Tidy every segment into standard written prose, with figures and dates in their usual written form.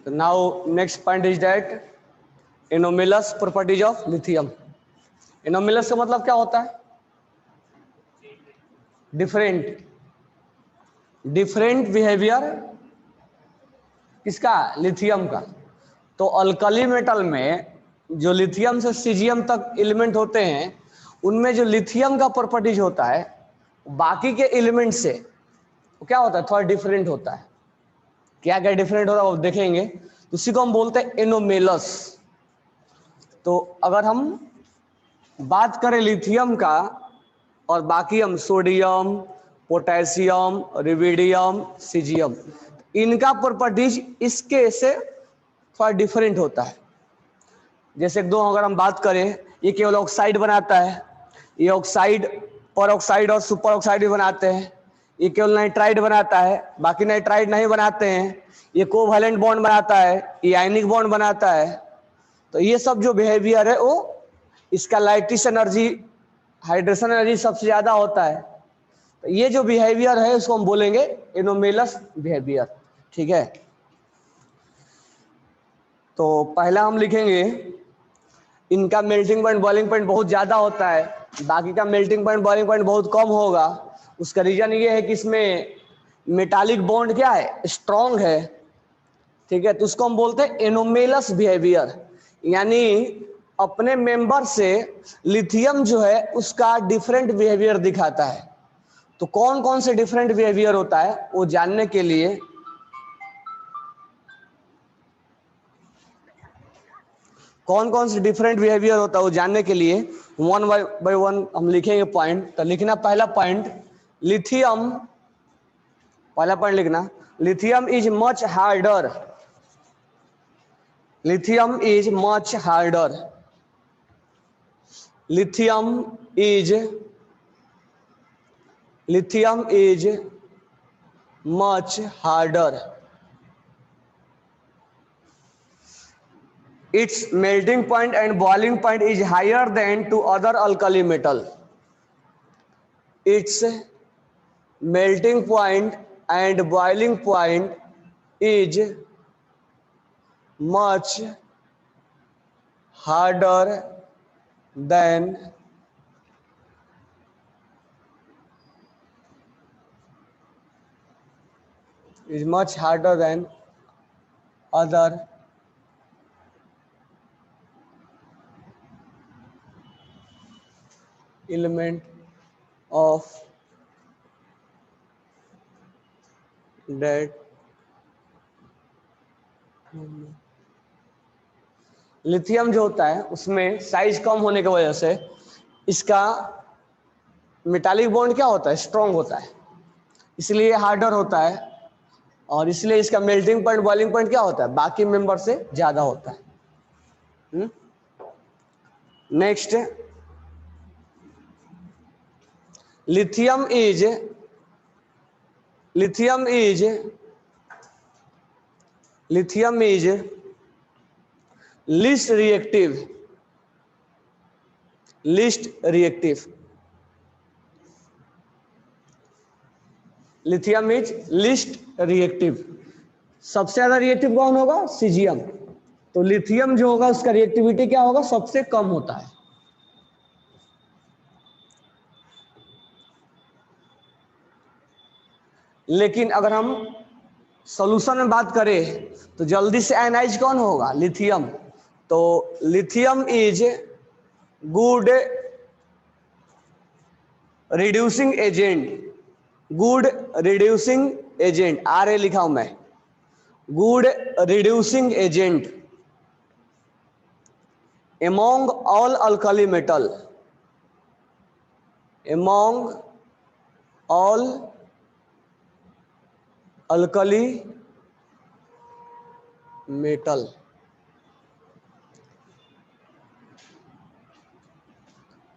Now next point is that anomalous properties of lithium. Anomalous का मतलब क्या होता है? डिफरेंट बिहेवियर किसका? लिथियम का। तो अल्कली मेटल में जो लिथियम से सीजियम तक एलिमेंट होते हैं उनमें जो लिथियम का प्रॉपर्टीज होता है बाकी के एलिमेंट से वो क्या होता है? थोड़ा डिफरेंट होता है। क्या क्या डिफरेंट होता है वो देखेंगे। उसी को हम बोलते हैं एनोमेलस। तो अगर हम बात करें लिथियम का और बाकी हम सोडियम, पोटेशियम, रुबिडियम, सीजियम, इनका प्रॉपर्टीज इसके से थोड़ा डिफरेंट होता है। जैसे एक दो अगर हम बात करें, ये केवल ऑक्साइड बनाता है, ये ऑक्साइड पर ऑक्साइड और सुपर ऑक्साइड भी बनाते हैं। ये केवल नाइट्राइड बनाता है, बाकी नाइट्राइड नहीं बनाते हैं। ये कोवैलेंट बॉन्ड बनाता है, ये आयनिक बॉन्ड बनाता है। तो ये सब जो बिहेवियर है वो इसका लाइटिस एनर्जी, हाइड्रेशन एनर्जी सबसे ज्यादा होता है। तो ये जो बिहेवियर है उसको हम बोलेंगे एनोमेलस बिहेवियर। ठीक है, तो पहला हम लिखेंगे इनका मेल्टिंग पॉइंट बॉइलिंग पॉइंट बहुत ज्यादा होता है, बाकी का मेल्टिंग पॉइंट बॉइलिंग पॉइंट बहुत कम होगा। उसका रीजन ये है कि इसमें मेटालिक बॉन्ड क्या है? स्ट्रॉन्ग है। ठीक है, तो उसको हम बोलते हैं एनोमेलस बिहेवियर, यानी अपने मेंबर से लिथियम जो है उसका डिफरेंट बिहेवियर दिखाता है। तो कौन कौन से डिफरेंट बिहेवियर होता है वो जानने के लिए कौन कौन से डिफरेंट बिहेवियर होता है वो जानने के लिए वन बाय वन हम लिखेंगे पॉइंट। तो लिखना पहला पॉइंट, लिथियम, पहला पॉइंट लिखना, lithium is much harder. Lithium is much harder. lithium is much harder. Its melting point and boiling point is higher than to other alkali metal. Its melting point and boiling point is much harder than other element of that lithium जो होता है उसमें size कम होने की वजह से इसका metallic bond क्या होता है? स्ट्रॉन्ग होता है, इसलिए हार्डर होता है, और इसलिए इसका मेल्टिंग पॉइंट बॉइलिंग पॉइंट क्या होता है? बाकी मेंबर से ज्यादा होता है। Next, lithium is least reactive. Lithium is least reactive. सबसे ज्यादा रिएक्टिव कौन होगा? सीजियम। तो लिथियम जो होगा उसका रिएक्टिविटी क्या होगा? सबसे कम होता है। लेकिन अगर हम सॉल्यूशन में बात करें तो जल्दी से आयनाइज कौन होगा? लिथियम। तो lithium is good reducing agent, RA लिखा हूं मैं, good reducing agent among all alkali metal,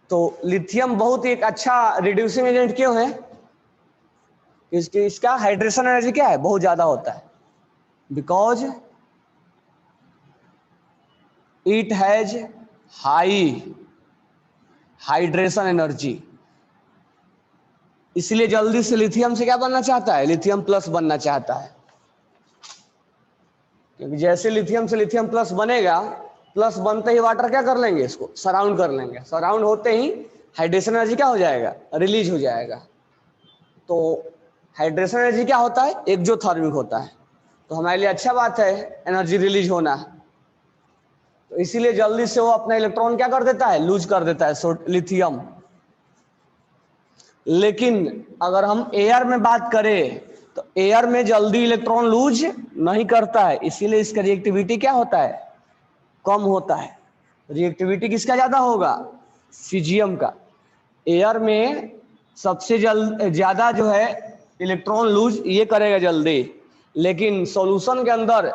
तो लिथियम बहुत ही एक अच्छा रिड्यूसिंग एजेंट क्यों है? इसका हाइड्रेशन एनर्जी क्या है? बहुत ज्यादा होता है, because it has high hydration energy. इसलिए जल्दी से लिथियम से क्या बनना चाहता है? लिथियम प्लस बनना चाहता है। क्योंकि जैसे लिथियम से लिथियम प्लस बनेगा, प्लस बनते ही वाटर क्या कर लेंगे, इसको सराउंड कर लेंगे, सराउंड होते ही हाइड्रेशन एनर्जी क्या हो जाएगा, रिलीज हो जाएगा। तो हाइड्रेशन एनर्जी क्या होता है, एक्सोथर्मिक होता है, तो हमारे लिए अच्छा बात है एनर्जी रिलीज होना। तो इसीलिए जल्दी से वो अपना इलेक्ट्रॉन क्या कर देता है, लूज कर देता है लिथियम। लेकिन अगर हम एयर में बात करें तो एयर में जल्दी इलेक्ट्रॉन लूज नहीं करता है, इसीलिए इसका रिएक्टिविटी क्या होता है, कम होता है। रिएक्टिविटी किसका ज्यादा होगा, सीजियम का। एयर में सबसे ज्यादा जो है इलेक्ट्रॉन लूज ये करेगा जल्दी, लेकिन सॉल्यूशन के अंदर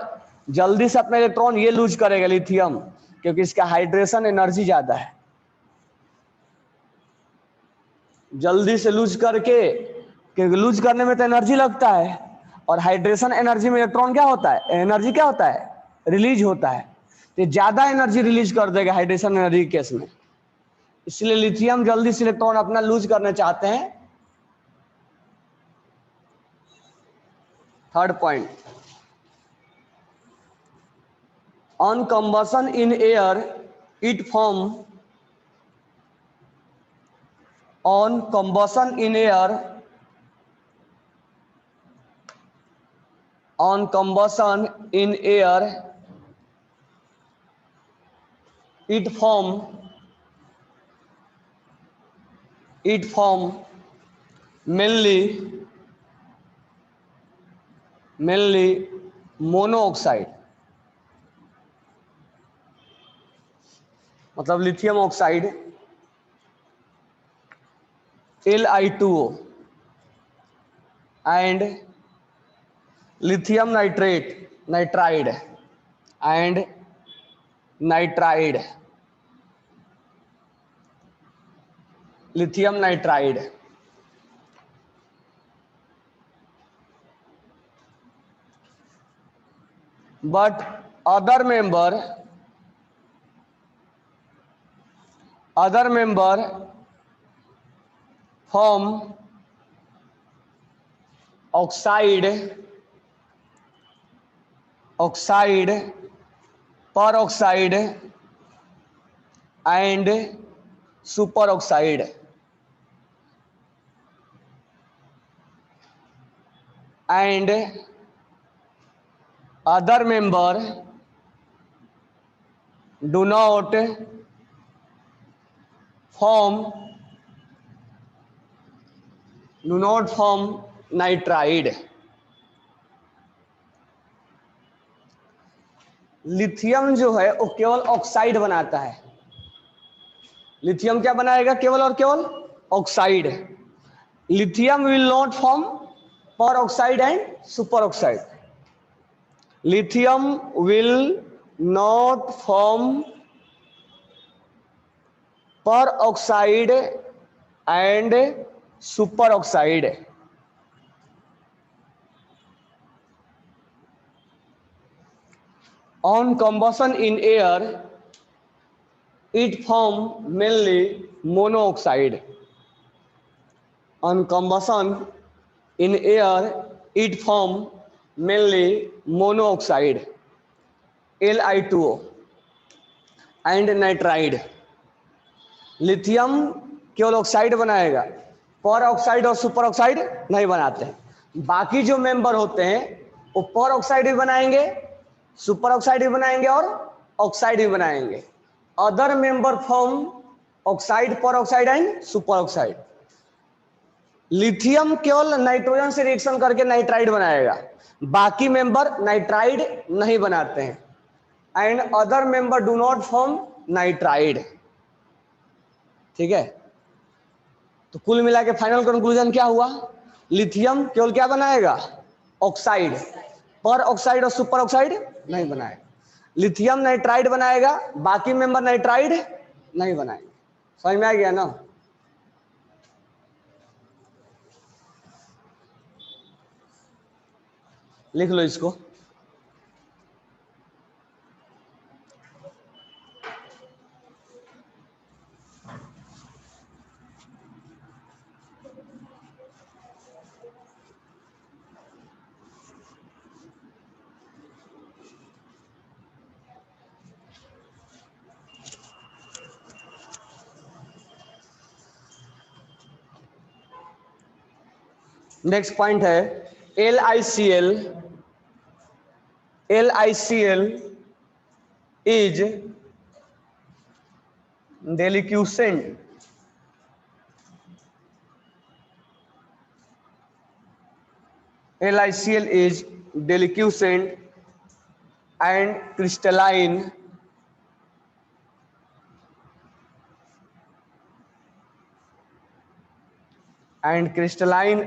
जल्दी से अपना इलेक्ट्रॉन ये लूज करेगा लिथियम, क्योंकि इसका हाइड्रेशन एनर्जी ज्यादा है। जल्दी से लूज करके, क्योंकि लूज करने में तो एनर्जी लगता है, और हाइड्रेशन एनर्जी में इलेक्ट्रॉन क्या होता है, एनर्जी क्या होता है, रिलीज होता है। तो ज्यादा एनर्जी रिलीज कर देगा हाइड्रेशन एनर्जी केस में, इसलिए लिथियम जल्दी से इलेक्ट्रॉन अपना लूज करना चाहते हैं। Third point, on combustion in air it form, on combustion in air, on combustion in air it form mainly monoxide, मतलब lithium oxide Li2O and lithium nitride and nitride, lithium nitride. but other member form oxide peroxide and superoxide, and other member do not form nitride. Lithium जो है वो केवल oxide बनाता है, lithium क्या बनाएगा, केवल और केवल oxide. Lithium will not form peroxide and superoxide, lithium will not form peroxide and superoxide. On combustion in air it form mainly monoxide, on combustion in air it form mainly monoxide Li2O and nitride। Lithium केवल oxide बनाएगा, पर oxide और super oxide नहीं बनाते हैं। बाकी जो member होते हैं वो पर ऑक्साइड भी बनाएंगे, सुपर ऑक्साइड भी बनाएंगे और ऑक्साइड भी बनाएंगे। अदर मेंबर फॉर्म ऑक्साइड, पर oxide and superoxide. Lithium केवल नाइट्रोजन से रिएक्शन करके नाइट्राइड बनाएगा, बाकी मेंबर नाइट्राइड नहीं बनाते हैं, and other member do not form nitride. ठीक है, तो कुल मिला के फाइनल कंक्लूजन क्या हुआ, लिथियम केवल क्या बनाएगा, ऑक्साइड, पर ऑक्साइड और सुपर ऑक्साइड नहीं बनाएगा। लिथियम नाइट्राइड बनाएगा, बाकी मेंबर नाइट्राइड नहीं बनाएंगे। समझ में आ गया ना। लिख लो इसको। नेक्स्ट पॉइंट है LiCl is deliquescent LiCl is deliquescent and crystalline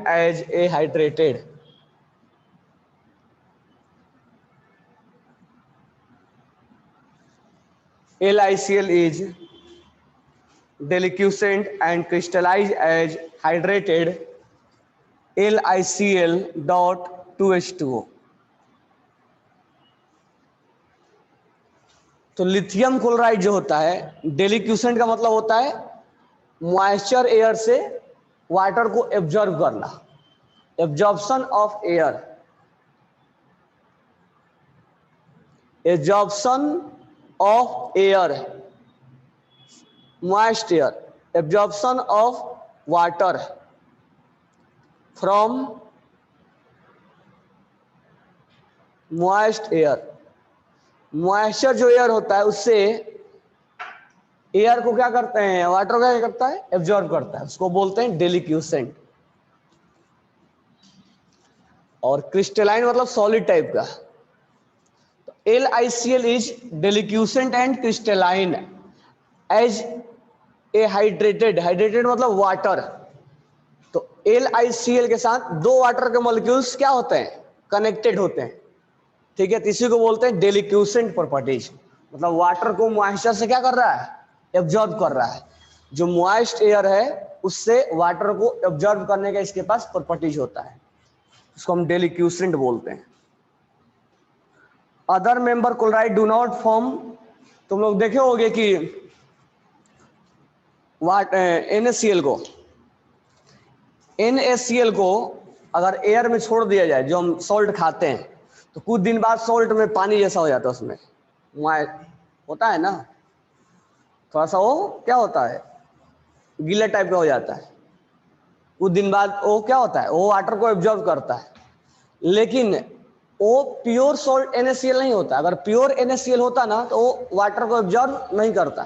as a hydrated. LiCl is deliquescent and crystallized as hydrated LiCl.2H2O. तो लिथियम क्लोराइड जो होता है, डेलिक्यूसेंट का मतलब होता है मॉइस्चर एयर से वाटर को एब्जॉर्ब करना, absorption of air, moist air, absorption of water from moist air. Moisture जो एयर होता है उससे एयर को क्या करते हैं, वाटर को क्या करता है, एब्जॉर्ब करता है, उसको बोलते हैं डेलिक्यूसेंट. और क्रिस्टलाइन मतलब सॉलिड टाइप का. तो LiCl is deliquescent and crystalline as a hydrated मतलब वाटर. तो LiCl के साथ दो वाटर के मॉलिक्यूल्स क्या होते हैं, कनेक्टेड होते हैं. ठीक है, इसी को बोलते हैं डेलिक्यूसेंट प्रॉपर्टीज. मतलब वाटर को मॉइस्चर से क्या कर रहा है, एब्जॉर्ब कर रहा है. जो मॉइस्ट एयर है उससे वाटर को एब्जॉर्ब करने का इसके पास प्रॉपर्टीज होता है, उसको हम डेलिक्यूसेंट बोलते हैं. Other member chloride do not form. तुम लोग देखे होगे कि NaCl को अगर एयर में छोड़ दिया जाए, जो हम सॉल्ट खाते हैं, तो कुछ दिन बाद सॉल्ट में पानी जैसा हो जाता है, उसमें होता है ना, थोड़ा सा वो क्या होता है, गीला टाइप का हो जाता है. कुछ दिन बाद वो क्या होता है, वो वाटर को एब्जॉर्ब करता है. लेकिन वो प्योर सॉल्ट NaCl नहीं होता. अगर प्योर NaCl होता ना तो वो वाटर को एब्जॉर्ब नहीं करता.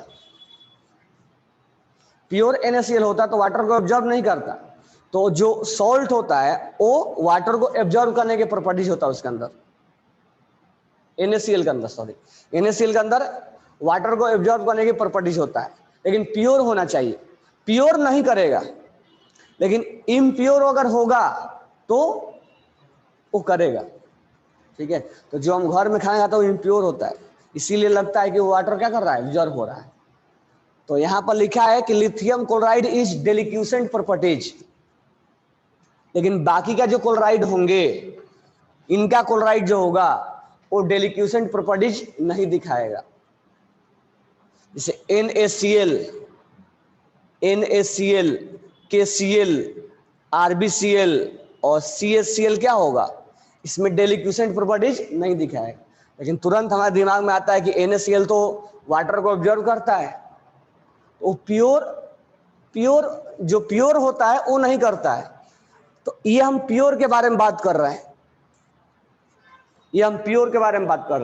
प्योर NaCl होता तो वाटर को एब्जॉर्ब नहीं करता. तो जो सॉल्ट होता है वो वाटर को एब्जॉर्ब करने के प्रॉपर्टीज होता है उसके अंदर, NaCl के अंदर, NaCl के अंदर वाटर को एब्जॉर्ब करने की प्रॉपर्टीज होता है. लेकिन प्योर होना चाहिए. प्योर नहीं करेगा, लेकिन इम्प्योर अगर होगा तो वो करेगा. ठीक है, तो जो हम घर में खाना खाते हैं वो इम्प्योर होता है, इसीलिए लगता है कि वो वाटर क्या कर रहा है, एब्जॉर्ब हो रहा है. तो यहां पर लिखा है कि लिथियम क्लोराइड इज डेलिक्यूसेंट प्रॉपर्टीज. लेकिन बाकी का जो क्लोराइड होंगे, इनका क्लोराइड जो होगा वो डेलिक्यूसेंट प्रॉपर्टीज नहीं दिखाएगा. जैसे NaCl, KCl, RbCl और CaCl क्या होगा, इसमें डेलिक्यूसेंट प्रॉपर्टीज नहीं दिखाएगा. लेकिन तुरंत हमारे दिमाग में आता है कि NaCl तो वाटर को ऑब्जर्व करता है. वो जो प्योर होता है वो नहीं करता है. तो ये हम प्योर के बारे में बात कर रहे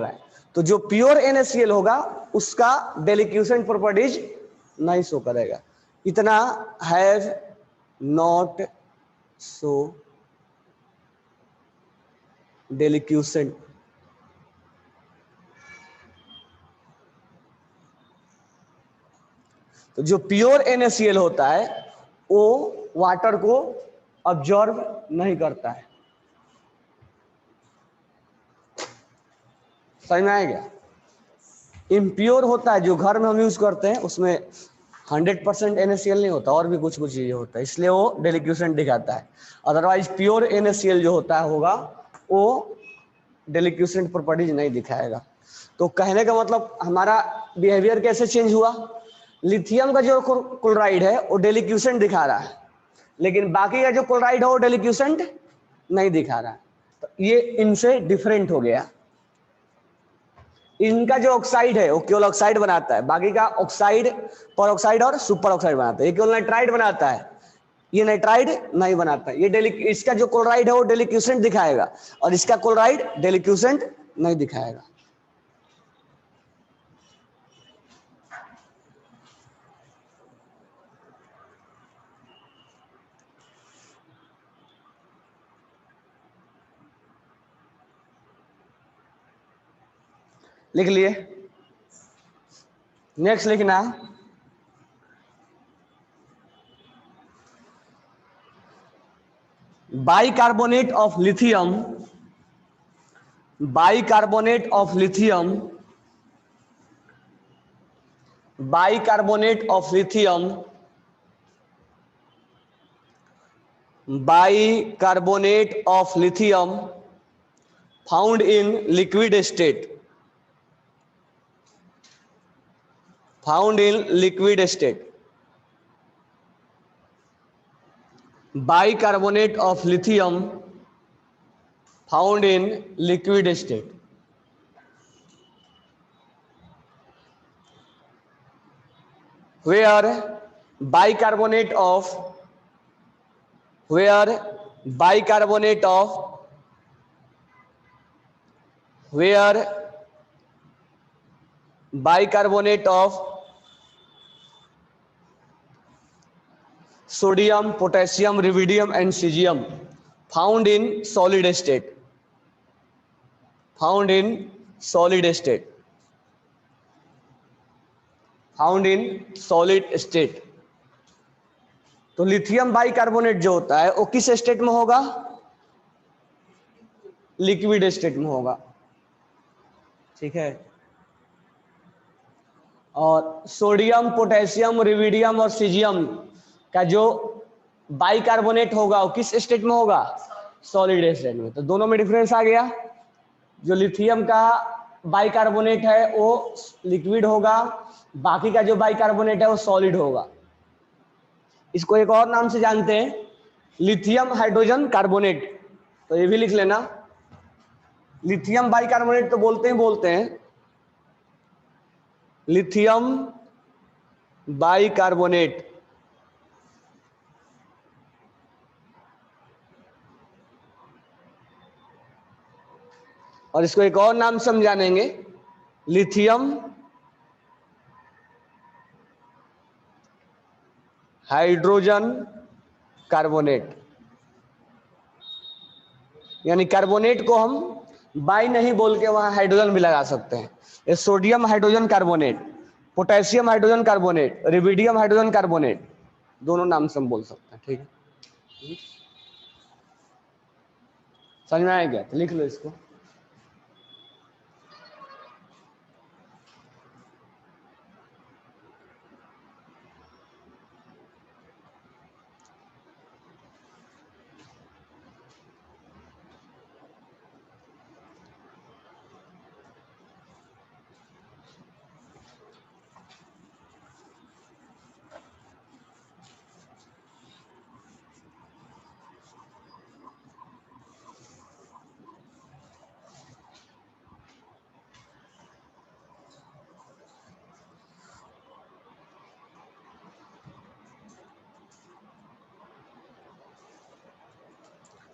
हैं. तो जो प्योर NaCl होगा उसका डेलिक्यूसेंट प्रॉपर्टीज नहीं शो करेगा. इतना हैव नॉट शो डेलिक्यूसेंट. तो जो प्योर NaCl होता है वो वाटर को ऑब्जर्व नहीं करता है. समझ में आएगा. इम्प्योर होता है जो घर में हम यूज करते हैं, उसमें 100% NaCl नहीं होता, और भी कुछ चीजें होता है, इसलिए वो डेलिक्यूसेंट दिखाता है. अदरवाइज प्योर NaCl जो होता है होगा वो डेलिक्यूसेंट प्रॉपर्टीज नहीं दिखाएगा. तो कहने का मतलब हमारा बिहेवियर कैसे चेंज हुआ, लिथियम का जो क्लोराइड है वो डेलिक्यूसेंट दिखा रहा है, लेकिन बाकी का जो क्लोराइड है वो डेलिक्यूसेंट नहीं दिखा रहा है. तो ये इनसे डिफरेंट हो गया. इनका जो ऑक्साइड है वो केवल ऑक्साइड बनाता है, बाकी का ऑक्साइड, पर ऑक्साइड और सुपर ऑक्साइड बनाता है. ये केवल नाइट्राइड बनाता है, ये नाइट्राइड नहीं बनाता है। ये इसका जो क्लोराइड है वो डेलिक्यूसेंट दिखाएगा और इसका क्लोराइड डेलिक्यूसेंट नहीं दिखाएगा। लिख लिए। नेक्स्ट लिखना bicarbonate of lithium, bicarbonate of lithium, bicarbonate of lithium, bicarbonate of lithium found in liquid state, found in liquid state, bicarbonate of lithium found in liquid state, where bicarbonate of bicarbonate of sodium, potassium, rubidium and cesium found in solid state, found in solid state, found in solid state। तो lithium bicarbonate जो होता है वो किस state में होगा? Liquid state में होगा, ठीक है। और सोडियम, पोटेशियम, रुबिडियम और सीजियम का जो बाइकार्बोनेट होगा वो किस स्टेट में होगा? सॉलिड स्टेट में। तो दोनों में डिफरेंस आ गया। जो लिथियम का बाइकार्बोनेट है वो लिक्विड होगा, बाकी का जो बाइकार्बोनेट है वो सॉलिड होगा। इसको एक और नाम से जानते हैं, लिथियम हाइड्रोजन कार्बोनेट। तो ये भी लिख लेना, लिथियम बाइकार्बोनेट तो बोलते हैं लिथियम बाइकार्बोनेट। और इसको एक और नाम से हम जानेंगे, लिथियम हाइड्रोजन कार्बोनेट। यानी कार्बोनेट को हम बाई नहीं बोल के वहां हाइड्रोजन भी लगा सकते हैं। ये sodium hydrogen carbonate, potassium hydrogen carbonate, rubidium hydrogen carbonate, दोनों नाम से हम बोल सकते हैं, ठीक है। समझ में आया क्या? तो लिख लो इसको।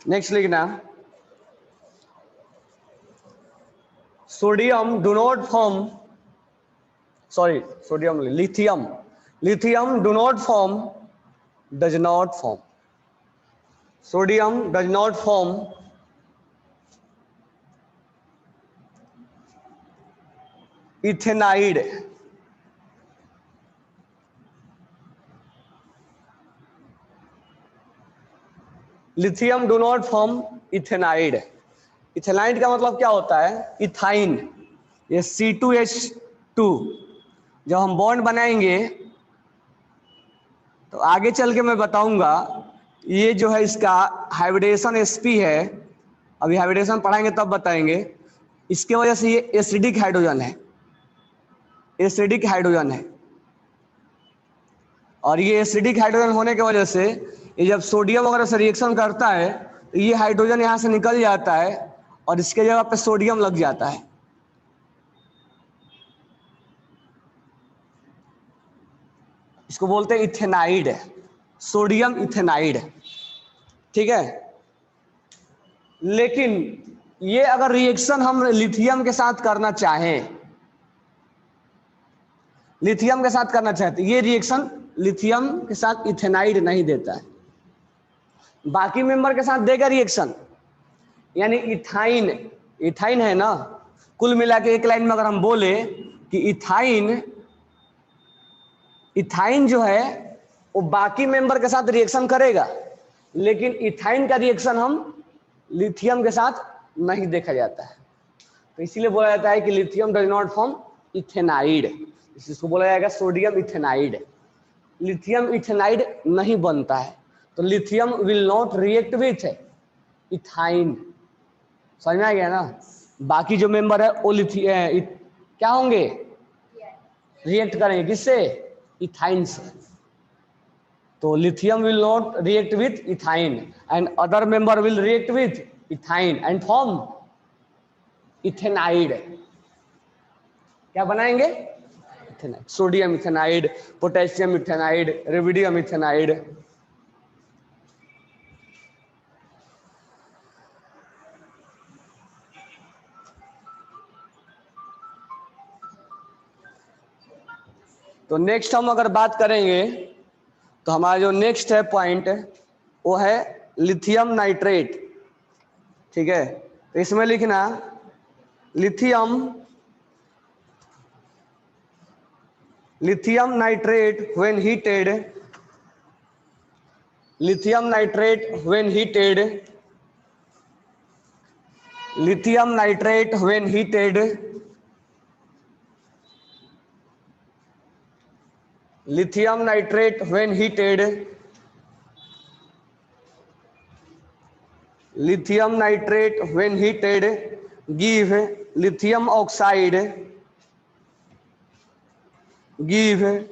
नेक्स्ट लिखना, sodium do not form, sorry sodium, lithium, lithium do not form, does not form, sodium does not form ethanide, lithium do not form ethanide. Ethanide का मतलब क्या होता है? इथाइन। ये C2H2 जब हम बॉन्ड बनाएंगे तो आगे चल के मैं बताऊंगा, ये जो है इसका हाइब्रिडेशन sp है, अभी हाइब्रिडेशन पढ़ाएंगे तब बताएंगे। इसके वजह से ये एसिडिक हाइड्रोजन है, एसिडिक हाइड्रोजन है। और ये एसिडिक हाइड्रोजन होने की वजह से ये जब सोडियम वगैरह से रिएक्शन करता है तो ये हाइड्रोजन यहाँ से निकल जाता है और इसके जगह पे सोडियम लग जाता है। इसको बोलते हैं इथेनाइड। सोडियम इथेनाइड, ठीक है। लेकिन ये अगर रिएक्शन हम लिथियम के साथ करना चाहें, लिथियम के साथ करना चाहते, ये रिएक्शन लिथियम के साथ इथेनाइड नहीं देता है, बाकी मेंबर के साथ देगा रिएक्शन। यानी इथाइन, इथाइन है ना, कुल मिला के एक लाइन में अगर हम बोले कि इथाइन, इथाइन जो है वो बाकी मेंबर के साथ रिएक्शन करेगा, लेकिन इथाइन का रिएक्शन हम लिथियम के साथ नहीं देखा जाता है। तो इसीलिए बोला जाता है कि लिथियम डज नॉट फॉर्म इथेनाइड, इसको बोला जाएगा सोडियम इथेनाइड। लिथियम इथेनाइड नहीं बनता है, तो lithium will not react with ethyne. समझ में आ गया ना। बाकी जो मेंबर है वो क्या होंगे, रिएक्ट करेंगे किससे, इथाइन से। तो lithium will not react with ethyne and other member will react with ethyne and form ethanide. क्या बनाएंगे, इथेनाइड, सोडियम इथेनाइड, पोटेशियम इथेनाइड, रेविडियम इथेनाइड। तो नेक्स्ट हम अगर बात करेंगे तो हमारा जो नेक्स्ट है पॉइंट वो है लिथियम नाइट्रेट, ठीक है। तो इसमें लिखना lithium, lithium nitrate when heated, lithium nitrate when heated, lithium nitrate when heated, lithium nitrate when heated, lithium nitrate when heated give lithium oxide, give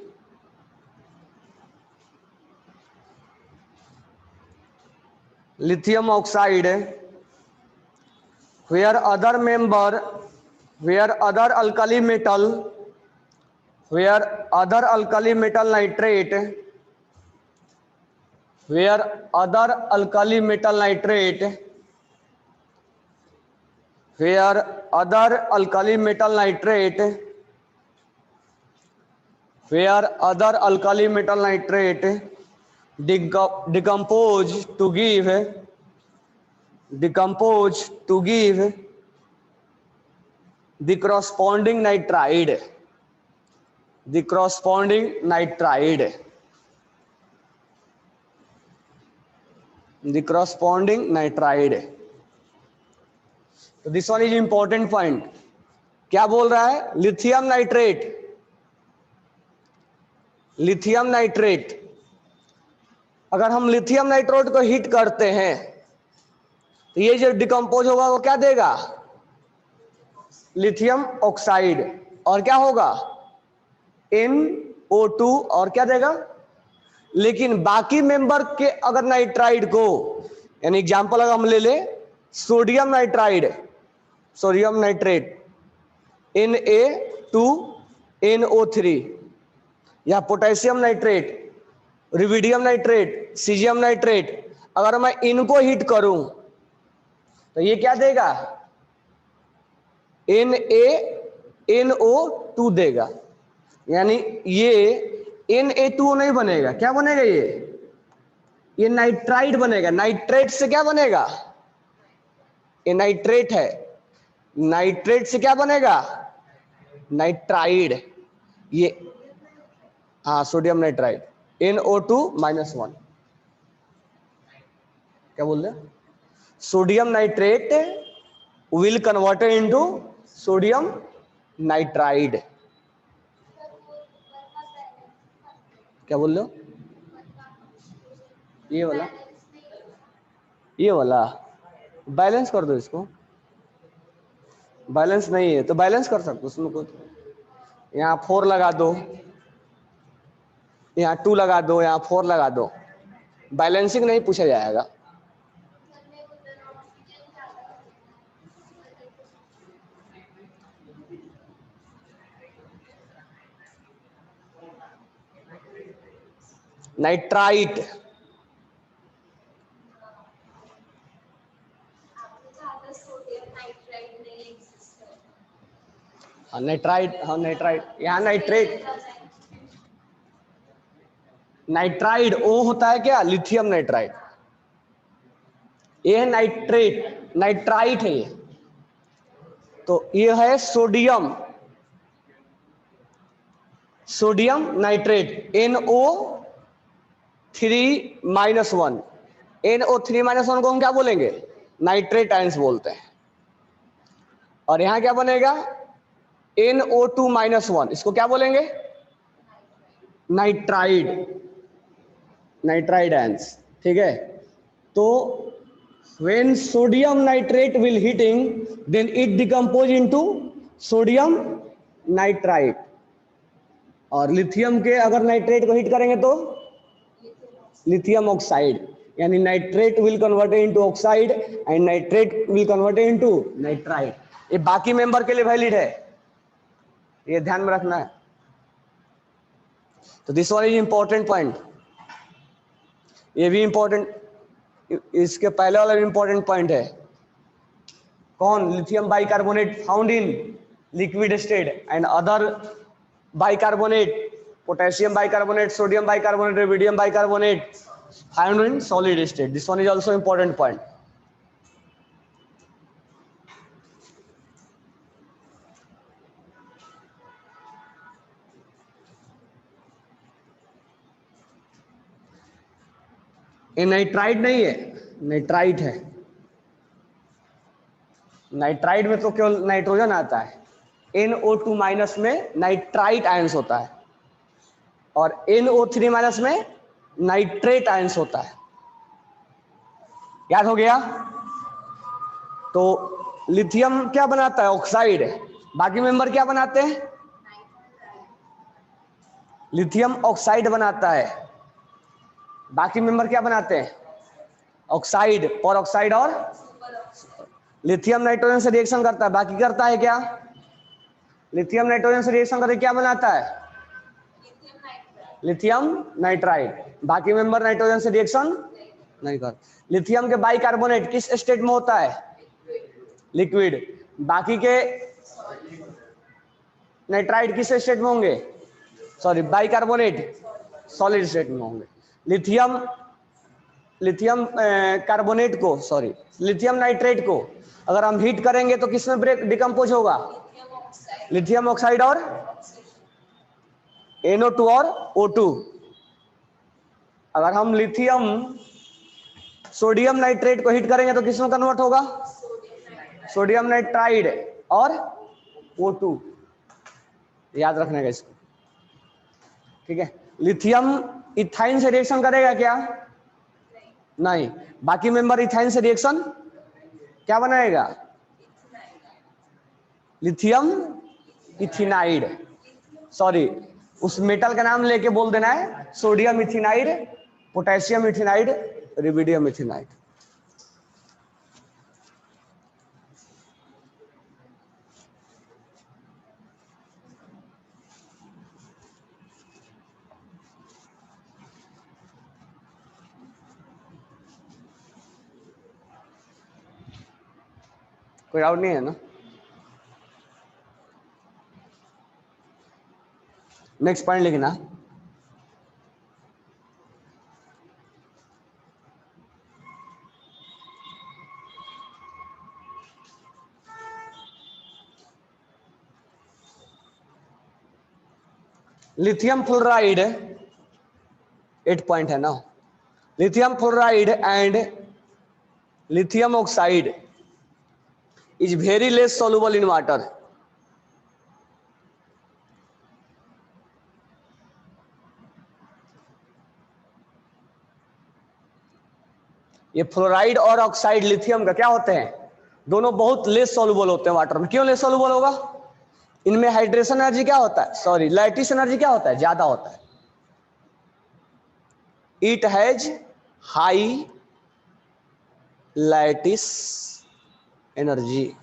lithium oxide where other member, where other alkali metal, where other alkali metal nitrate, where other alkali metal nitrate, where other alkali metal nitrate, where other alkali metal nitrate decompose to give, decompose to give the corresponding nitride, the corresponding nitride, the corresponding nitride। तो this one is important point. क्या बोल रहा है, lithium nitrate, lithium nitrate, अगर हम lithium nitrate को heat करते हैं तो ये जो डिकम्पोज होगा वो क्या देगा, लिथियम ऑक्साइड, और क्या होगा NO2, और क्या देगा। लेकिन बाकी मेंबर के अगर नाइट्राइड को, यानी एग्जांपल अगर हम ले ले sodium nitride, sodium nitrate Na2NO3, या potassium nitrate, rubidium nitrate, caesium nitrate, अगर मैं इनको हीट करूं तो ये क्या देगा, NaNO2 देगा। यानी ये Na2 नहीं बनेगा, क्या बनेगा, ये नाइट्राइड बनेगा। नाइट्रेट से क्या बनेगा, ये नाइट्रेट है, नाइट्रेट से क्या बनेगा, नाइट्राइड। ये हाँ सोडियम नाइट्राइड, NO2-1। क्या बोल रहे, sodium nitrate will converted into sodium nitride. क्या बोल रहे हो, ये वाला, ये वाला बैलेंस कर दो, इसको बैलेंस नहीं है तो बैलेंस कर सकते हो उसमें कुछ, यहाँ 4 लगा दो, यहाँ 2 लगा दो, यहाँ 4 लगा दो, बैलेंसिंग नहीं पूछा जाएगा। नाइट्राइट, हाँ नाइट्राइट, हाँ नाइट्राइट, यहाँ नाइट्रेट, नाइट्राइड ओ होता है क्या, लिथियम नाइट्राइड, ये है नाइट्रेट, नाइट्राइट है ये, तो ये है sodium, sodium nitrate NO3-1, NO3-1 को हम क्या बोलेंगे, नाइट्रेट आयंस बोलते हैं। और यहां क्या बनेगा, NO2-1, इसको क्या बोलेंगे, नाइट्राइड, नाइट्राइड आयंस, ठीक है। तो when sodium nitrate will heating, then it decompose into sodium nitrite, और लिथियम के अगर नाइट्रेट को हीट करेंगे तो लिथियम ऑक्साइड, यानी nitrate will convert into oxide and nitrate will convert into nitrite. ये बाकी मेंबर के लिए वैलिड है, ये ध्यान में रखना है। तो this one is important point, ये भी इंपॉर्टेंट, इसके पहले वाला भी इंपॉर्टेंट पॉइंट है। कौन, lithium bicarbonate found in liquid state and other bicarbonate, potassium bicarbonate, sodium bicarbonate, rubidium bicarbonate found in solid state. This one is also important point. ये nitrite नहीं है, नाइट्राइट है। नाइट्राइट में तो केवल नाइट्रोजन आता है, NO2- में नाइट्राइट आयंस होता है और NO3- में नाइट्रेट आयंस होता है। याद हो गया। तो लिथियम क्या बनाता है, ऑक्साइड, बाकी मेंबर क्या बनाते हैं, लिथियम ऑक्साइड बनाता है, बाकी मेंबर क्या बनाते हैं, ऑक्साइड, पर ऑक्साइड, और लिथियम नाइट्रोजन से रिएक्शन करता है, बाकी करता है क्या, लिथियम नाइट्रोजन से रिएक्शन करके क्या बनाता है, लिथियम नाइट्राइड, बाकी मेंबर नाइट्रोजन से रिएक्शन नहीं करता। लिथियम के बाइकार्बोनेट किस स्टेट में होता है, लिक्विड, बाकी के नाइट्राइड किस स्टेट में होंगे, सॉरी बाइकार्बोनेट सॉलिड स्टेट में होंगे। लिथियम कार्बोनेट को, सॉरी लिथियम नाइट्रेट को अगर हम हीट करेंगे तो किस में ब्रेक डिकम्पोज होगा, लिथियम ऑक्साइड और NO2 और O2। अगर हम लिथियम सोडियम नाइट्रेट को हीट करेंगे तो किस में कन्वर्ट होगा, सोडियम नाइट्राइड और O2, याद रखने का इसको, ठीक है। लिथियम इथाइन से रिएक्शन करेगा क्या, नहीं, बाकी मेंबर इथाइन से रिएक्शन क्या बनाएगा, लिथियम इथिनाइड, सॉरी उस मेटल का नाम लेके बोल देना है, सोडियम इथिनाइड, पोटेशियम इथिनाइड, रुबिडियम इथिनाइड। कोई डाउट नहीं है ना। नेक्स्ट पॉइंट लिखना, लिथियम फ्लोराइड, 8 पॉइंट है ना, lithium fluoride and lithium oxide is very less soluble in water। ये फ्लोराइड और ऑक्साइड लिथियम का क्या होते हैं, दोनों बहुत लेस soluble होते हैं वाटर में। क्यों लेस soluble होगा, इनमें हाइड्रेशन एनर्जी क्या होता है, सॉरी लैटिस एनर्जी क्या होता है, ज्यादा होता है। It has high lattice energy,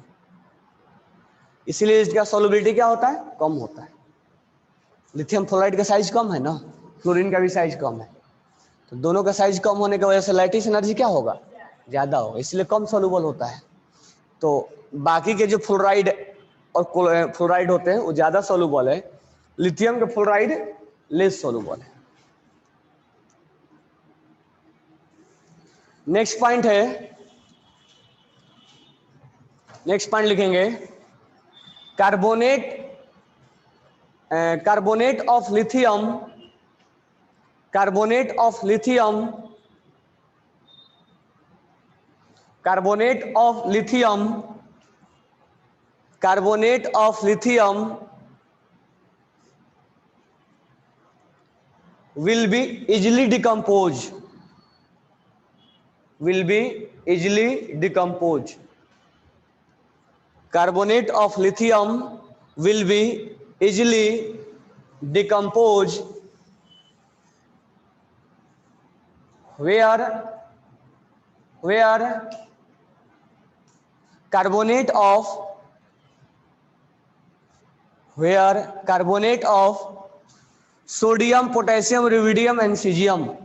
इसीलिए इसका सॉल्युबिलिटी क्या होता है, कम होता है। लिथियम फ्लोराइड का साइज कम है ना, फ्लोरीन का भी साइज कम है। तो दोनों का साइज कम होने की वजह से लैटिस एनर्जी क्या होगा, ज्यादा होगा, इसलिए कम सोल्यूबल होता है। तो बाकी के जो फ्लोराइड और फ्लोराइड होते हैं वो ज्यादा सोल्यूबल है, लिथियम के फ्लोराइड लेस सोल्यूबल है। नेक्स्ट पॉइंट है, नेक्स्ट पॉइंट लिखेंगे carbonate, carbonate of lithium, carbonate of lithium, carbonate of lithium, carbonate of lithium will be easily decompose, will be easily decompose. Carbonate of lithium will be easily decompose where carbonate of, where carbonate of sodium, potassium, rubidium and cesium,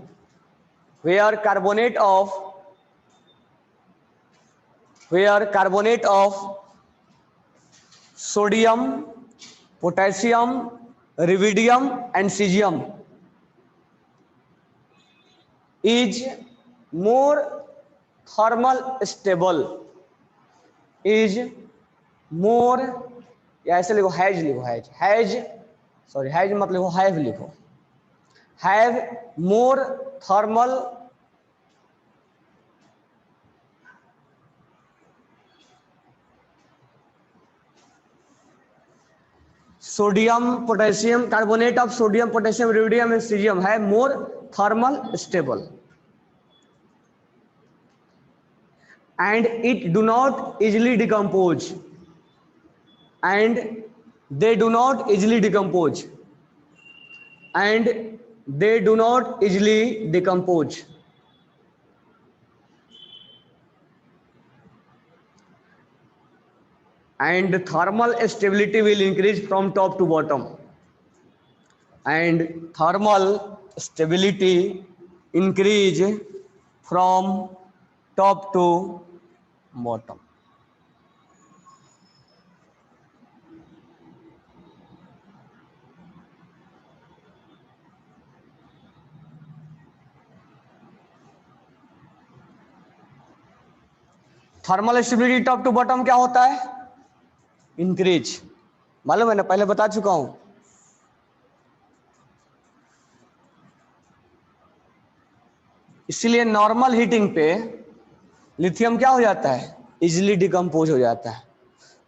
where carbonate of, where carbonate of sodium, potassium, rubidium and cesium is more thermal stable, is more, या ऐसे लिखो has, लिखो has, has sorry has मत लिखो, have लिखो, have more thermal sodium potassium, carbonate of sodium potassium rubidium and caesium है more thermal stable and it do not easily decompose, and they do not easily decompose, and they do not easily decompose. And thermal stability will increase from top to bottom, and thermal stability increase from top to bottom. Thermal stability top to bottom क्या होता है, increase, मालूम है ना, पहले बता चुका हूं। इसीलिए नॉर्मल हीटिंग पे लिथियम क्या हो जाता है, इजिली डिकम्पोज हो जाता है,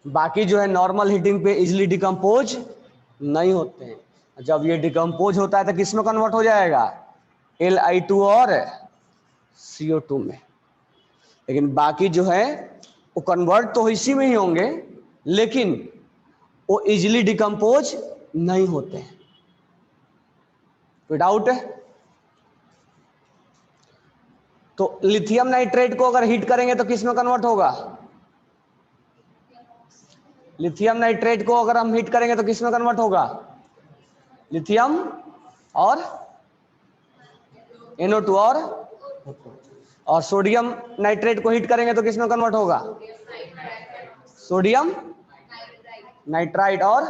बाकी जो है नॉर्मल हीटिंग पे इजिली डिकम्पोज नहीं होते हैं। जब ये डिकम्पोज होता है तो किस में कन्वर्ट हो जाएगा, Li2 और CO2 में, लेकिन बाकी जो है वो कन्वर्ट तो इसी में ही होंगे, लेकिन वो इजिली डिकम्पोज नहीं होते हैं। कोई डाउट है? तो लिथियम नाइट्रेट को अगर हीट करेंगे तो किस में कन्वर्ट होगा, लिथियम नाइट्रेट को अगर हम हीट करेंगे तो किस में कन्वर्ट होगा, लिथियम और NO2 और सोडियम नाइट्रेट को हीट करेंगे तो किस में कन्वर्ट होगा, सोडियम नाइट्राइट और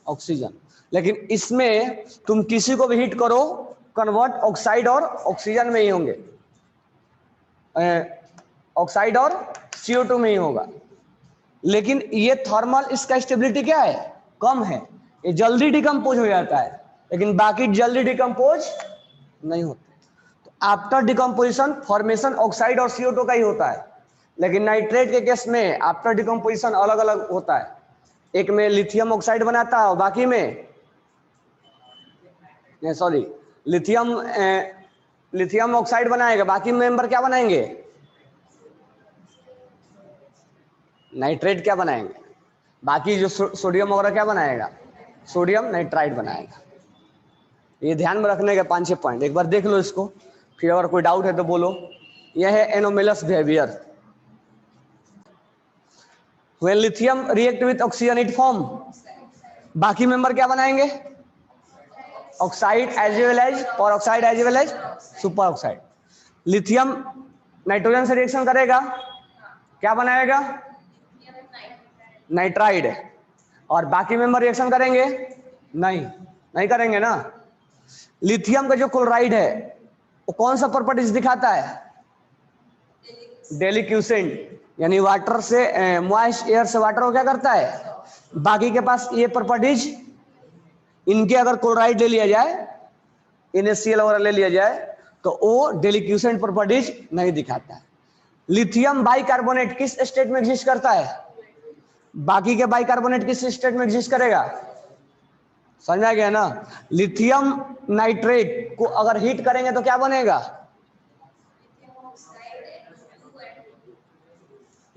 ऑक्सीजन। लेकिन इसमें तुम किसी को भी हीट करो कन्वर्ट ऑक्साइड और ऑक्सीजन में ही होंगे, ऑक्साइड और CO2 में ही होगा। लेकिन ये थर्मल, इसका स्टेबिलिटी क्या है, कम है, ये जल्दी डिकम्पोज हो जाता है, लेकिन बाकी जल्दी डिकम्पोज नहीं होते। तो आफ्टर डिकम्पोजिशन फॉर्मेशन ऑक्साइड और CO2 का ही होता है, लेकिन नाइट्रेट के केस में आफ्टर डिकम्पोजिशन अलग अलग होता है, एक में लिथियम ऑक्साइड बनाता है और बाकी में सॉरी लिथियम ऑक्साइड बनाएगा, बाकी मेंबर क्या बनाएंगे, नाइट्रेट क्या बनाएंगे, बाकी जो सोडियम वगैरह क्या बनाएगा, सोडियम नाइट्राइट बनाएगा। ये ध्यान में रखने के 5-6 पॉइंट, एक बार देख लो इसको, फिर अगर कोई डाउट है तो बोलो। यह है anomalous behaviour. When lithium react with oxygen it form, बाकी मेंबर क्या बनाएंगे, oxide as well as peroxide as well as superoxide. Lithium nitrogen से रिएक्शन करेगा, क्या बनाएगा? नाइट्राइड। और बाकी मेंबर रिएक्शन करेंगे? नहीं करेंगे ना। लिथियम का जो क्लोराइड है वो कौन सा प्रॉपर्टीज दिखाता है? डेलिक्यूसेंट, यानी वाटर से मॉइस्ट एयर से वाटर को क्या करता है? बाकी के पास ये प्रॉपर्टीज, इनके अगर क्लोराइड ले लिया जाए, NaCl वगैरह ले लिया जाए, तो वो डेलिक्यूसेंट प्रॉपर्टीज नहीं दिखाता है। लिथियम बाइकार्बोनेट किस स्टेट में एग्जिस्ट करता है? बाकी के बाइकार्बोनेट किस स्टेट में एग्जिस्ट करेगा? समझ में आ गया ना। लिथियम नाइट्रेट को अगर हीट करेंगे तो क्या बनेगा?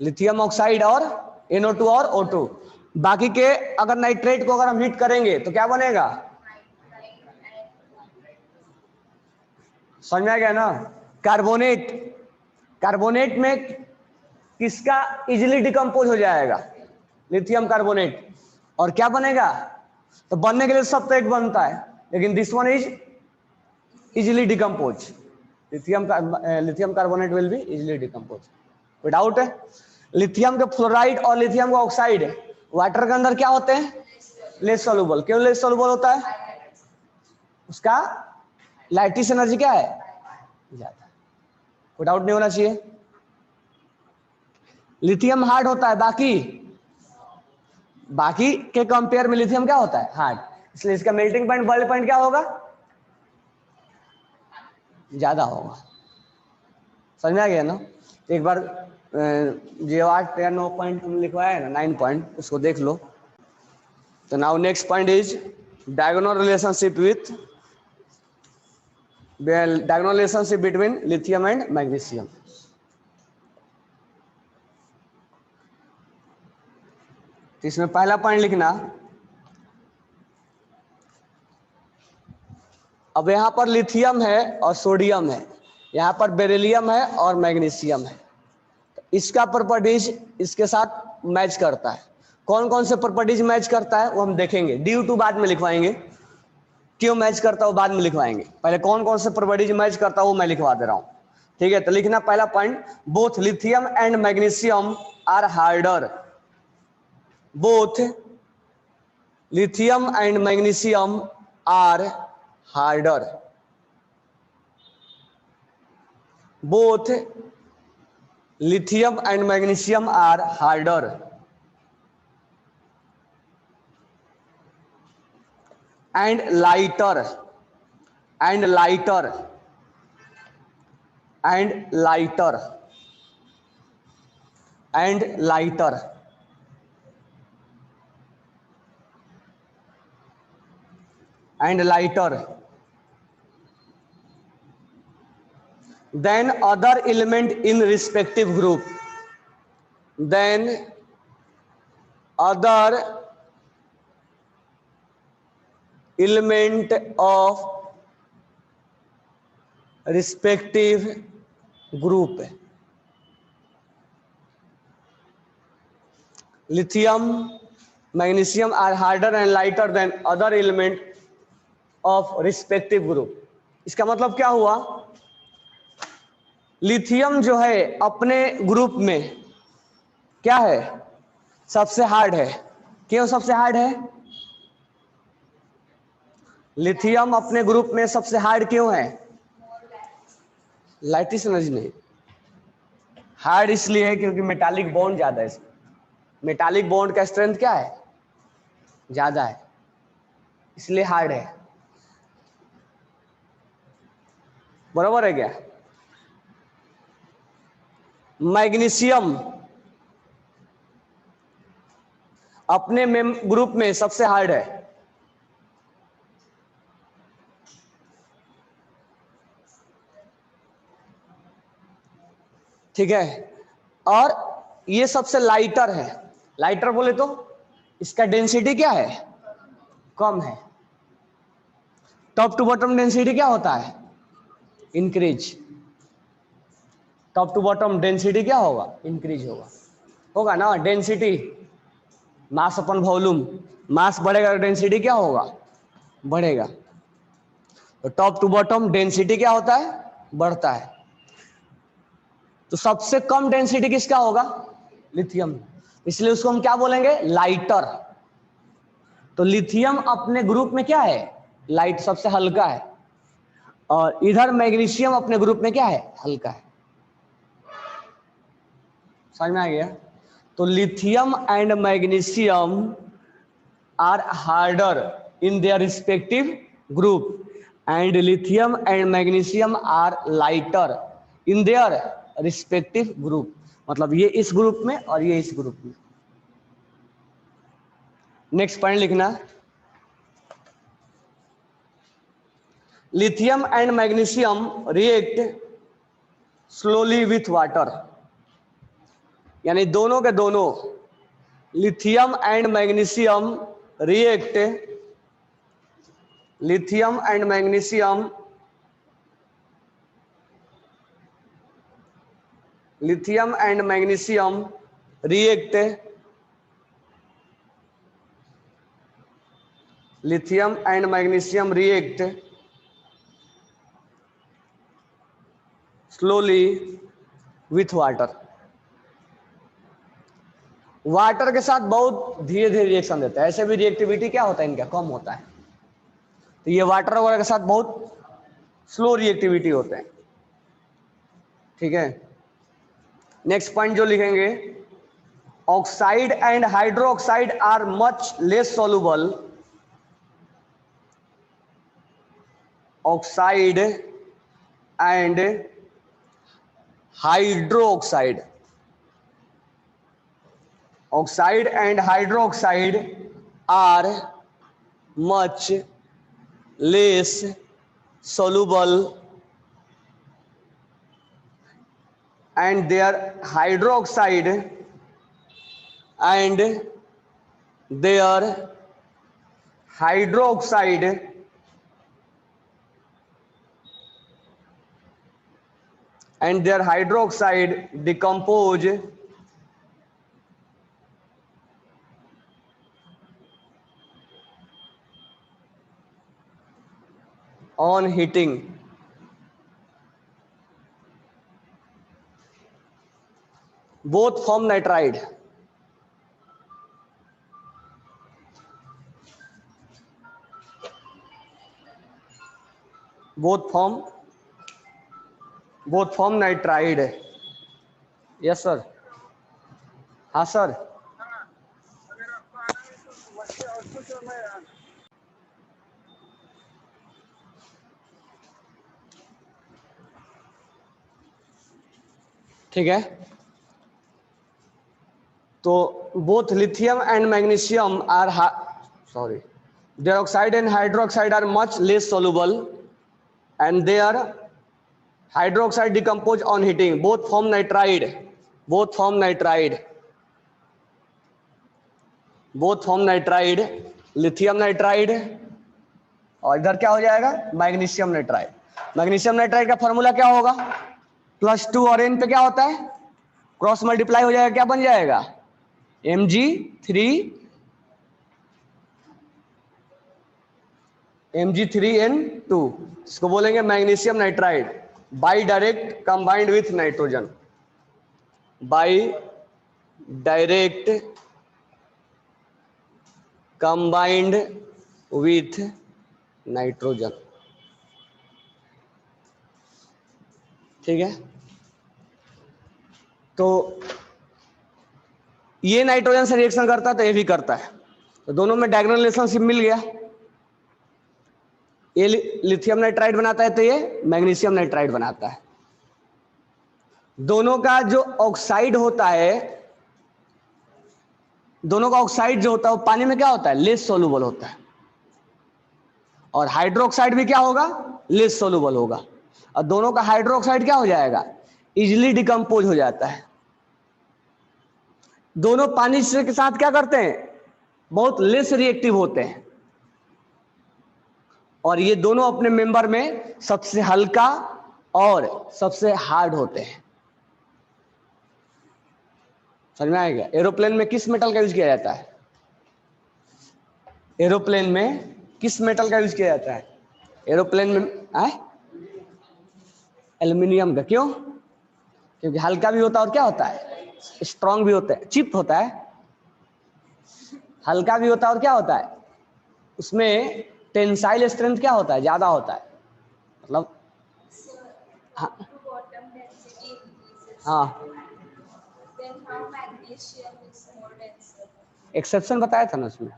लिथियम ऑक्साइड और NO2 और O2। बाकी के अगर नाइट्रेट को अगर हम हीट करेंगे तो क्या बनेगा? समझ में आ गया ना। कार्बोनेट, कार्बोनेट में किसका इजिली डिकम्पोज हो जाएगा? Lithium carbonate. और क्या बनेगा? तो बनने के लिए सब तो एक बनता है, लेकिन this one is easily decompose. Lithium carbonate will be easily decompose. कोई डाउट है? लिथियम के फ्लोराइड और लिथियम का ऑक्साइड वाटर के अंदर क्या होते हैं? Less soluble. क्यों लेस सॉल्युबल होता है? उसका लाइटिस एनर्जी क्या है? ज्यादा। कोई डाउट नहीं होना चाहिए। लिथियम हार्ड होता है, बाकी के कंपेयर में लिथियम क्या होता है? हार्ड। इसलिए इसका मेल्टिंग पॉइंट, बॉइलिंग पॉइंट क्या होगा? ज्यादा होगा। समझ में आ गया ना। एक बार जो 8 या 9 पॉइंट हम लिखवाया है ना, 9 पॉइंट, उसको देख लो। तो now next point is diagonal relationship between lithium and magnesium. तो इसमें पहला पॉइंट लिखना, अब यहां पर लिथियम है और सोडियम है, यहां पर बेरिलियम है और मैग्नीशियम है। तो इसका प्रॉपर्टीज इसके साथ मैच करता है। कौन कौन से प्रॉपर्टीज मैच करता है वो हम देखेंगे। ड्यू टू बाद में लिखवाएंगे, क्यों मैच करता है वो बाद में लिखवाएंगे। पहले कौन कौन से प्रॉपर्टीज मैच करता है वो मैं लिखवा दे रहा हूं, ठीक है। तो लिखना पहला point, both lithium and magnesium are harder. Both lithium and magnesium are harder. Both lithium and magnesium are harder. And lighter. And lighter. And lighter. And lighter. And lighter than other element in respective group. Then other element of respective group. Lithium, magnesium are harder and lighter than other element of respective group. इसका मतलब क्या हुआ? Lithium जो है अपने group में क्या है? सबसे हार्ड है। क्यों सबसे हार्ड है? लिथियम अपने ग्रुप में सबसे हार्ड क्यों है? लाइटिस एनर्जी नहीं, हार्ड इसलिए है क्योंकि मेटालिक बॉन्ड ज्यादा है। मेटालिक बॉन्ड का स्ट्रेंथ क्या है? ज्यादा है, इसलिए हार्ड है। बराबर है क्या? मैग्नीशियम अपने ग्रुप में सबसे हार्ड है। ठीक है, और ये सबसे लाइटर है। लाइटर बोले तो इसका डेंसिटी क्या है? कम है। टॉप टू बॉटम डेंसिटी क्या होता है? Increase. Top to bottom density क्या होगा? इंक्रीज होगा ना। डेंसिटी मास अपन वॉल्यूम, मास बढ़ेगा, डेंसिटी क्या होगा? बढ़ेगा। तो टॉप टू बॉटम डेंसिटी क्या होता है, बढ़ता है। तो सबसे कम डेंसिटी किसका होगा, लिथियम, इसलिए उसको हम क्या बोलेंगे, लाइटर। तो लिथियम अपने ग्रुप में क्या है, लाइट, सबसे हल्का है, और इधर मैग्नीशियम अपने ग्रुप में क्या है, हल्का है। समझ में आ गया। तो lithium and magnesium are harder in their respective group and lithium and magnesium are lighter in their respective group. मतलब ये इस ग्रुप में और ये इस ग्रुप में। नेक्स्ट पॉइंट लिखना, lithium and magnesium react slowly with water, यानी दोनों के दोनों lithium and magnesium react, lithium and magnesium, lithium and magnesium react, lithium and magnesium react slowly with water. Water के साथ बहुत धीरे धीरे रिएक्शन देता है, ऐसे भी रिएक्टिविटी क्या होता है इनका, कम होता है। तो ये वाटर वगैरह के साथ बहुत स्लो रिएक्टिविटी होते हैं। ठीक है, नेक्स्ट पॉइंट जो लिखेंगे, oxide and hydroxide are much less soluble, oxide and hydroxide, oxide and hydroxide are much less soluble and their hydroxide and their hydroxide and their hydroxide decompose on heating, both form nitride, both form nitride। Yes sir, हाँ sir, ठीक है। तो both lithium and magnesium are sorry their oxide and hydroxide are much less soluble and their hydroxide decompose on heating, both form nitride, both form nitride, both form nitride, lithium nitride और इधर क्या हो जाएगा, magnesium nitride. Magnesium nitride का formula क्या होगा, +2 और n पे क्या होता है, क्रॉस मल्टीप्लाई हो जाएगा, क्या बन जाएगा, Mg3n2, इसको बोलेंगे magnesium nitride, by direct combined with nitrogen, by direct combined with nitrogen. ठीक है, तो ये नाइट्रोजन से रिएक्शन करता है तो ये भी करता है, तो दोनों में डायगोनल रिलेशनशिप मिल गया। ये लिथियम नाइट्राइड बनाता है तो ये मैग्नीशियम नाइट्राइड बनाता है। दोनों का जो ऑक्साइड होता है, दोनों का ऑक्साइड जो होता है वो पानी में क्या होता है, लेस सोलुबल होता है, और हाइड्रोक्साइड भी क्या होगा, लेस सोलुबल होगा, और दोनों का हाइड्रोक्साइड क्या हो जाएगा, इजिली डिकम्पोज हो जाता है। दोनों पानी से के साथ क्या करते हैं, बहुत लेस रिएक्टिव होते हैं, और ये दोनों अपने मेंबर में सबसे हल्का और सबसे हार्ड होते हैं। समझ में आएगा। एरोप्लेन में किस मेटल का यूज किया जाता है, एरोप्लेन में किस मेटल का यूज किया जाता है, एरोप्लेन में एल्यूमिनियम का क्यों? क्योंकि हल्का भी होता है और क्या होता है, स्ट्रांग भी होता है, चिप होता है, हल्का भी होता है और क्या होता है, उसमें टेंसाइल स्ट्रेंथ क्या होता है, ज्यादा होता है, मतलब हाँ हाँ एक्सेप्शन बताया था ना उसमें,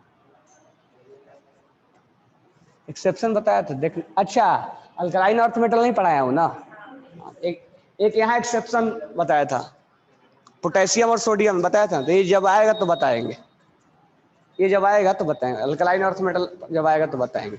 एक्सेप्शन बताया था देख। अच्छा अल्कलाइन अर्थ मेटल नहीं पढ़ाया हूँ ना, एक यहाँ एक्सेप्शन बताया था, पोटेशियम और सोडियम बताया था, तो ये जब आएगा तो बताएंगे, ये जब आएगा तो बताएंगे, अल्कलाइन अर्थ मेटल जब आएगा तो बताएंगे।